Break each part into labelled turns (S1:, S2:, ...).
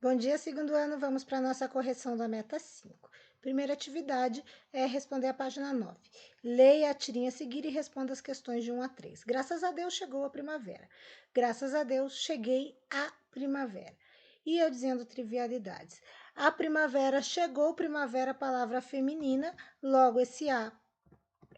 S1: Bom dia, segundo ano, vamos para a nossa correção da meta 5. Primeira atividade é responder a página 9. Leia a tirinha a seguir e responda as questões de 1 a 3. Graças a Deus chegou a primavera. Graças a Deus cheguei à primavera. E eu dizendo trivialidades. A primavera chegou, primavera, palavra feminina, logo esse a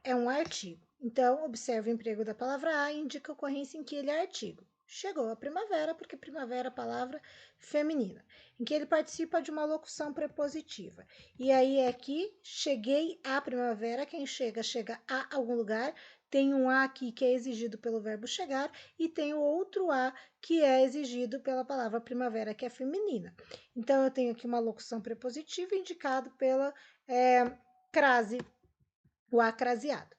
S1: é um artigo. Então, observe o emprego da palavra a e indica a ocorrência em que ele é artigo. Chegou a primavera, porque primavera é palavra feminina, em que ele participa de uma locução prepositiva. E aí é que cheguei à primavera, quem chega, chega a algum lugar. Tem um a aqui que é exigido pelo verbo chegar e tem o outro a que é exigido pela palavra primavera, que é feminina. Então, eu tenho aqui uma locução prepositiva indicado pela crase, o acraseado.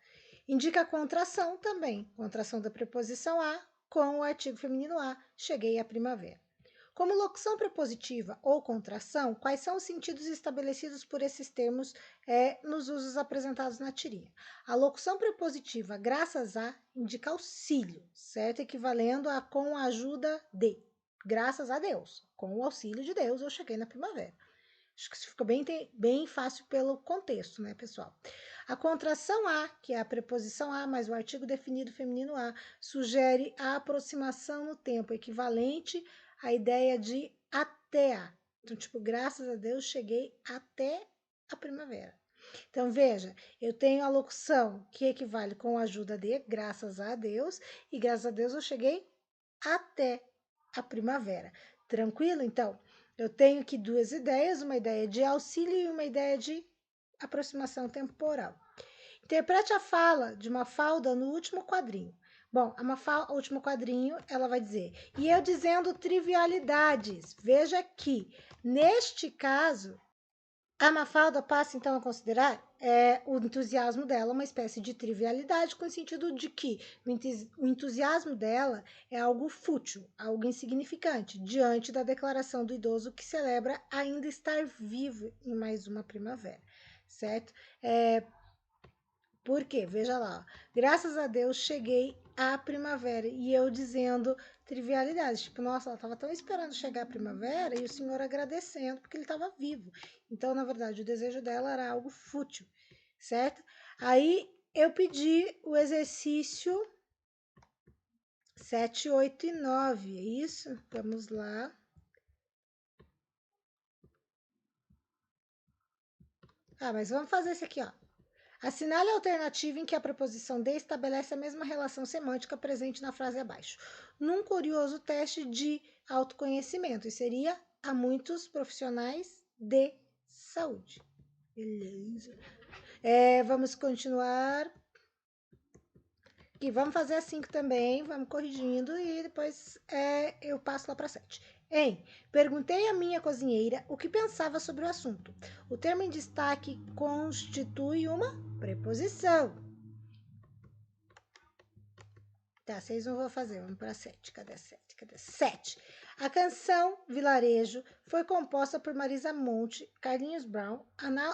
S1: Indica a contração também, contração da preposição a com o artigo feminino a, cheguei à primavera. Como locução prepositiva ou contração, quais são os sentidos estabelecidos por esses termos nos usos apresentados na tirinha? A locução prepositiva, graças a, indica auxílio, certo? Equivalendo a com a ajuda de. Graças a Deus, com o auxílio de Deus, eu cheguei na primavera. Acho que isso fica bem fácil pelo contexto, né, pessoal? A contração a, que é a preposição a, mais o artigo definido feminino a, sugere a aproximação no tempo, equivalente à ideia de até a. Então, tipo, graças a Deus cheguei até a primavera. Então, veja, eu tenho a locução que equivale com a ajuda de graças a Deus, e graças a Deus eu cheguei até a primavera. Tranquilo? Então, eu tenho aqui duas ideias, uma ideia de auxílio e uma ideia de aproximação temporal. Interprete a fala de Mafalda no último quadrinho. Bom, o último quadrinho, ela vai dizer, e eu dizendo trivialidades. Veja que, neste caso, a Mafalda passa, então, a considerar o entusiasmo dela uma espécie de trivialidade, com o sentido de que o entusiasmo dela é algo fútil, algo insignificante, diante da declaração do idoso que celebra ainda estar vivo em mais uma primavera, certo? Por quê? Veja lá, graças a Deus cheguei à primavera, e eu dizendo trivialidades, tipo, nossa, ela estava tão esperando chegar a primavera e o Senhor agradecendo porque ele estava vivo. Então, na verdade, o desejo dela era algo fútil, certo? Aí eu pedi o exercício 7, 8 e 9, é isso? Vamos lá. Mas vamos fazer esse aqui, ó. Assinale a alternativa em que a preposição de estabelece a mesma relação semântica presente na frase abaixo, num curioso teste de autoconhecimento, e seria a muitos profissionais de saúde. Beleza. Vamos continuar. E vamos fazer a 5 também, vamos corrigindo e depois eu passo lá para 7. Perguntei à minha cozinheira o que pensava sobre o assunto. O termo em destaque constitui uma preposição. Tá, 6 não vou fazer, vamos para 7. Cadê a 7? Cadê a 7? A canção Vilarejo foi composta por Marisa Monte, Carlinhos Brown,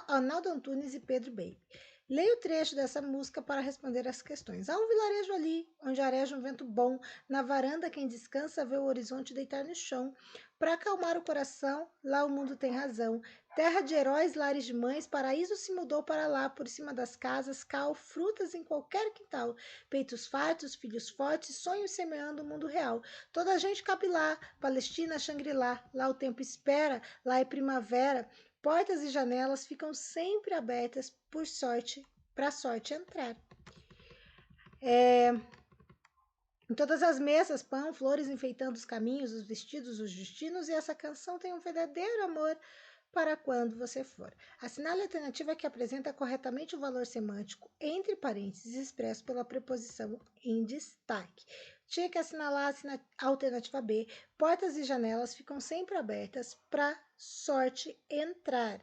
S1: Arnaldo Antunes e Pedro Baby. Leia o trecho dessa música para responder as questões. Há um vilarejo ali, onde areja um vento bom. Na varanda, quem descansa vê o horizonte deitar no chão. Para acalmar o coração, lá o mundo tem razão. Terra de heróis, lares de mães, paraíso se mudou para lá. Por cima das casas, cal, frutas em qualquer quintal. Peitos fartos, filhos fortes, sonhos semeando o mundo real. Toda a gente cabe lá, Palestina, Xangri-Lá. Lá o tempo espera, lá é primavera. Portas e janelas ficam sempre abertas por sorte, para a sorte entrar. Em todas as mesas, pão, flores enfeitando os caminhos, os vestidos, os destinos, e essa canção tem um verdadeiro amor para quando você for. Assinale a alternativa que apresenta corretamente o valor semântico, entre parênteses, expresso pela preposição em destaque. Tinha que assinalar a alternativa B. Portas e janelas ficam sempre abertas para sorte entrar.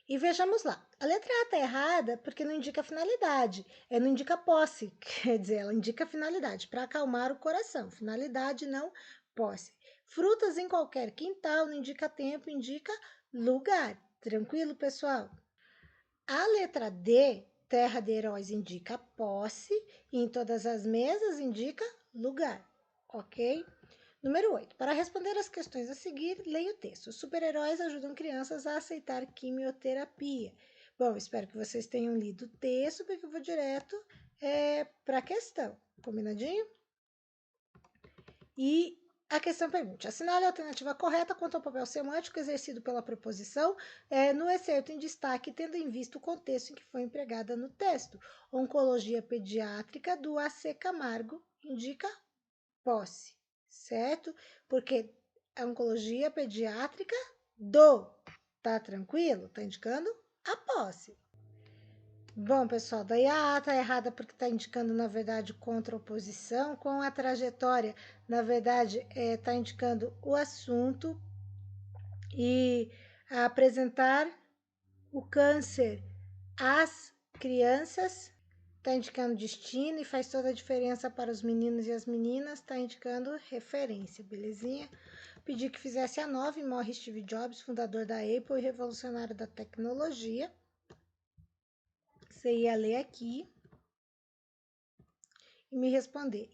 S1: E vejamos lá. A letra A está errada porque não indica finalidade. Não indica posse, quer dizer, ela indica finalidade, para acalmar o coração. Finalidade, não posse. Frutas em qualquer quintal não indica tempo, indica lugar. Tranquilo, pessoal? A letra D, terra de heróis, indica posse. E em todas as mesas indica lugar. Ok? Número 8. Para responder às questões a seguir, leia o texto. Os super-heróis ajudam crianças a aceitar quimioterapia. Bom, espero que vocês tenham lido o texto, porque eu vou direto para a questão. Combinadinho? E a questão pergunta: assinale a alternativa correta quanto ao papel semântico exercido pela preposição no excerto em destaque, tendo em vista o contexto em que foi empregada no texto. Oncologia pediátrica do AC Camargo indica posse, certo? Porque a oncologia pediátrica tá tranquilo? Tá indicando a posse. Bom, pessoal, daí a A tá errada porque tá indicando, na verdade, contra-oposição, com a trajetória, na verdade, tá indicando o assunto e apresentar o câncer às crianças, tá indicando destino e faz toda a diferença para os meninos e as meninas, tá indicando referência, belezinha? Pedi que fizesse a 9, morre Steve Jobs, fundador da Apple e revolucionário da tecnologia. Você ia ler aqui e me responder.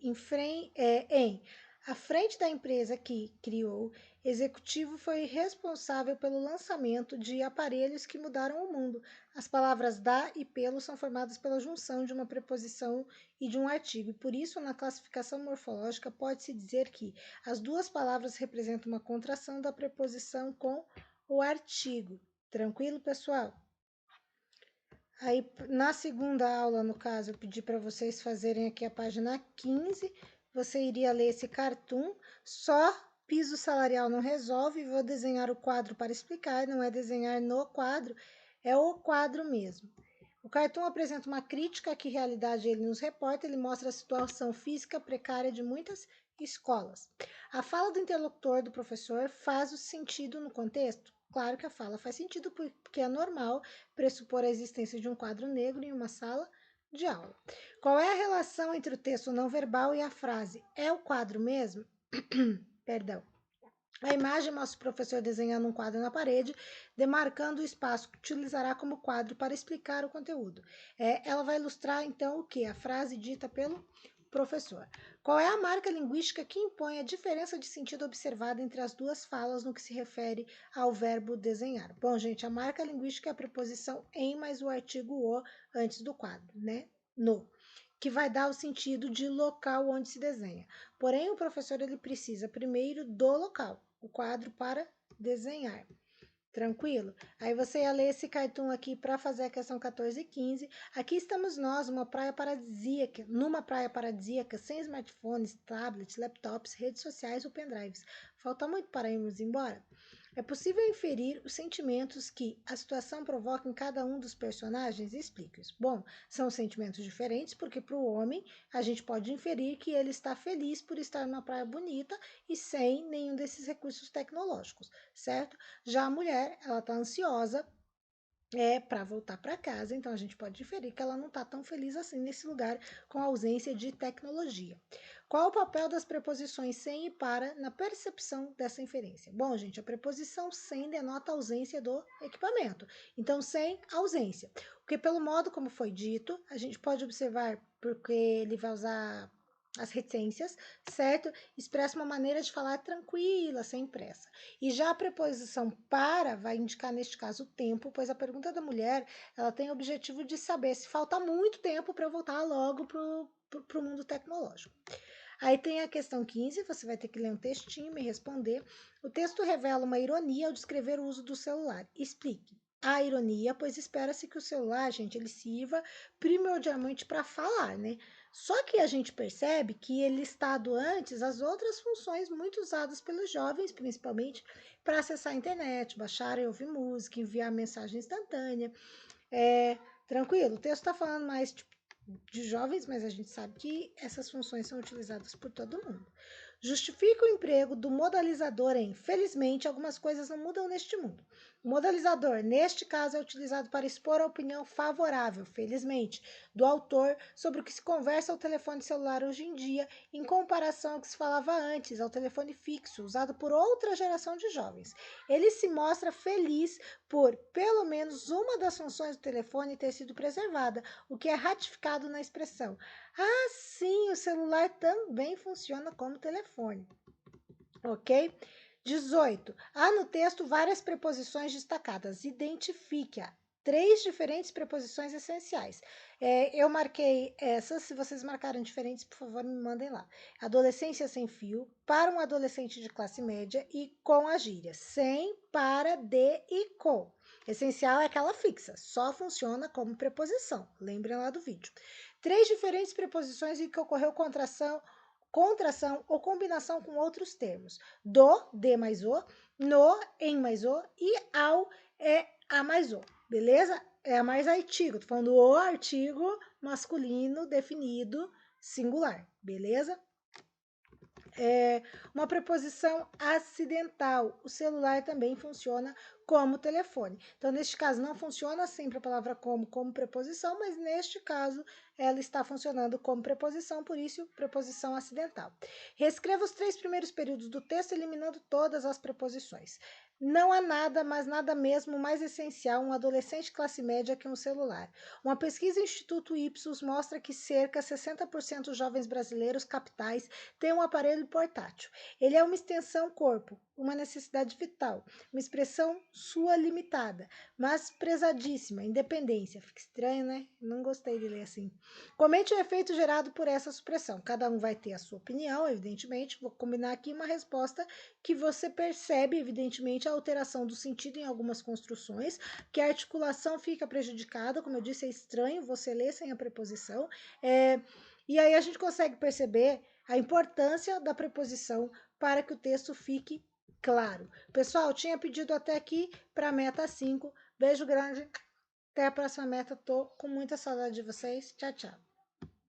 S1: À frente da empresa que criou, executivo foi responsável pelo lançamento de aparelhos que mudaram o mundo. As palavras da e pelo são formadas pela junção de uma preposição e de um artigo, e por isso, na classificação morfológica, pode-se dizer que as duas palavras representam uma contração da preposição com o artigo. Tranquilo, pessoal? Aí, na segunda aula, no caso, eu pedi para vocês fazerem aqui a página 15. Você iria ler esse cartoon, só piso salarial não resolve, vou desenhar o quadro para explicar, não é desenhar no quadro, é o quadro mesmo. O cartoon apresenta uma crítica a que realidade ele nos reporta, ele mostra a situação física precária de muitas escolas. A fala do interlocutor do professor faz o sentido no contexto? Claro que a fala faz sentido porque é normal pressupor a existência de um quadro negro em uma sala de aula. Qual é a relação entre o texto não verbal e a frase? É o quadro mesmo? Perdão. A imagem mostra o professor desenhando um quadro na parede, demarcando o espaço que utilizará como quadro para explicar o conteúdo. Ela vai ilustrar, então, o que? A frase dita pelo professor. Qual é a marca linguística que impõe a diferença de sentido observada entre as duas falas no que se refere ao verbo desenhar? Bom, gente, a marca linguística é a preposição em mais o artigo o antes do quadro, né? No, que vai dar o sentido de local onde se desenha. Porém, o professor ele precisa primeiro do local, o quadro para desenhar. Tranquilo? Aí você ia ler esse cartoon aqui para fazer a questão 14 e 15. Aqui estamos nós, numa praia paradisíaca, sem smartphones, tablets, laptops, redes sociais ou pendrives. Falta muito para irmos embora? É possível inferir os sentimentos que a situação provoca em cada um dos personagens? Explique-os. Bom, são sentimentos diferentes porque para o homem a gente pode inferir que ele está feliz por estar numa praia bonita e sem nenhum desses recursos tecnológicos, certo? Já a mulher, ela está ansiosa para voltar para casa, então a gente pode inferir que ela não está tão feliz assim nesse lugar com a ausência de tecnologia. Qual o papel das preposições sem e para na percepção dessa inferência? Bom, gente, a preposição sem denota a ausência do equipamento, então sem ausência. Porque pelo modo como foi dito, a gente pode observar porque ele vai usar as reticências, certo? Expressa uma maneira de falar tranquila, sem pressa. E já a preposição para vai indicar, neste caso, o tempo, pois a pergunta da mulher, ela tem o objetivo de saber se falta muito tempo para eu voltar logo para o mundo tecnológico. Aí tem a questão 15, você vai ter que ler um textinho e me responder. O texto revela uma ironia ao descrever o uso do celular. Explique. A ironia, pois espera-se que o celular, gente, ele sirva primordialmente para falar, né? Só que a gente percebe que ele listado antes as outras funções muito usadas pelos jovens, principalmente para acessar a internet, baixar e ouvir música, enviar mensagem instantânea. Tranquilo, o texto está falando mais de jovens, mas a gente sabe que essas funções são utilizadas por todo mundo. Justifica o emprego do modalizador em felizmente, algumas coisas não mudam neste mundo. O modalizador, neste caso, é utilizado para expor a opinião favorável, felizmente, do autor sobre o que se conversa ao telefone celular hoje em dia, em comparação ao que se falava antes, ao telefone fixo, usado por outra geração de jovens. Ele se mostra feliz por, pelo menos, uma das funções do telefone ter sido preservada, o que é ratificado na expressão: ah, sim, o celular também funciona como telefone. ok? 18. Há no texto várias preposições destacadas. Identifique-a. 3 diferentes preposições essenciais. Eu marquei essas, se vocês marcaram diferentes, por favor, me mandem lá. Adolescência sem fio, para um adolescente de classe média e com a gíria. Sem, para, de e com. Essencial é aquela fixa, só funciona como preposição. Lembrem lá do vídeo. 3 diferentes preposições em que ocorreu contração ou combinação com outros termos. Do, de mais o, no, em mais o e ao é a mais o, beleza? É a mais artigo, tô falando o artigo masculino definido singular, beleza? Uma preposição acidental. O celular também funciona como telefone. Então, neste caso, não funciona sempre a palavra como preposição, mas neste caso, ela está funcionando como preposição, por isso, preposição acidental. Reescreva os 3 primeiros períodos do texto, eliminando todas as preposições. Não há nada, mas nada mesmo, mais essencial um adolescente classe média que um celular. Uma pesquisa do Instituto Ipsos mostra que cerca de 60% dos jovens brasileiros capitais têm um aparelho portátil. Ele é uma extensão corpo, uma necessidade vital, uma expressão sua limitada, mas prezadíssima, independência. Fica estranho, né? Não gostei de ler assim. Comente o efeito gerado por essa supressão. Cada um vai ter a sua opinião, evidentemente. Vou combinar aqui uma resposta que você percebe, evidentemente, a alteração do sentido em algumas construções, que a articulação fica prejudicada. Como eu disse, é estranho você ler sem a preposição. E aí a gente consegue perceber a importância da preposição para que o texto fique claro. Pessoal, tinha pedido até aqui para a meta 5. Beijo grande. Até a próxima meta. Tô com muita saudade de vocês. Tchau, tchau.